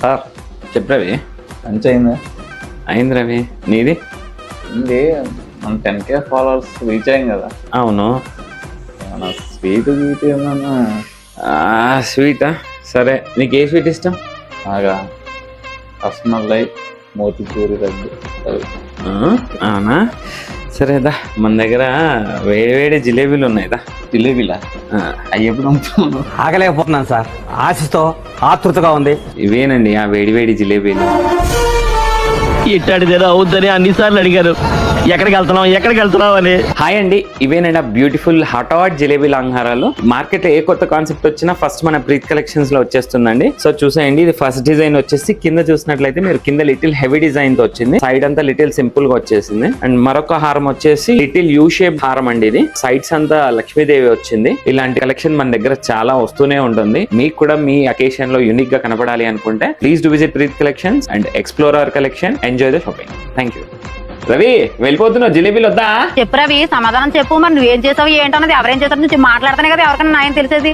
Sir చెప్పు రవి. మంచి అయిందా? అయింది రవి, నీది? ఉంది. మనం 10K ఫాలోవర్స్ రీచ్ అయ్యాం కదా. అవును. మన స్వీట్ గీట్ ఏమన్నా? స్వీటా? సరే, నీకు ఏ స్వీట్ ఇష్టం? బాగా రసమల్లై మోతిచూరి లడ్డు అవి. అవునా, సరేదా. మన దగ్గర వేడి వేడి జిలేబీలు ఉన్నాయిదా. జిలేబీలా? అవి ఎప్పుడు అమ్ముతున్నాను? ఆగలేకపోతున్నాను సార్, ఆశతో ఆతృతగా ఉంది. ఇవేనండి ఆ వేడి వేడి జిలేబీలు. ఇట్టాడిదేదో అవుద్దని అన్నిసార్లు అడిగారు, ఎక్కడికి వెళ్తున్నావు అని. హాయ్ అండి, ఇవేనండి ఆ beautiful hot jalebi long market లో ఏ కొత్త కాన్సెప్ట్ వచ్చినా ఫస్ట్ మన ప్రీత్ కలెక్షన్స్ లో వచ్చేస్తుందండి. సో చూసేయండి, ఇది ఫస్ట్ డిజైన్ వచ్చేసి కింద చూసినట్లయితే మీరు కింద లిటిల్ హెవీ డిజైన్ తో వచ్చింది, సైడ్ అంతా లిటిల్ సింపుల్ గా వచ్చేసింది. అండ్ మరొక హారం వచ్చేసి లిటిల్ యూ షేప్ హారం అండి. ఇది సైడ్స్ అంతా లక్ష్మీదేవి వచ్చింది. ఇలాంటి కలెక్షన్ మన దగ్గర చాలా వస్తూనే ఉంటుంది. మీకు కూడా మీ అకేషన్ లో యూనిక్ గా కనపడాలి అనుకుంటే please do visit Preet collections and explore hour collection. Enjoy the shopping. Thank you. Ravi, వెళ్ళిపోతున్నావు, జిలేబీలు వద్దా? చెప్పు రవి, సమాధానం చెప్పు. మరి నువ్వేం చేసావు ఏంటన్నది ఎవరేం చేస్తారు నుంచి మాట్లాడుతున్నాయి కదా, ఎవరికైనా న్యాయం తెలిసేది.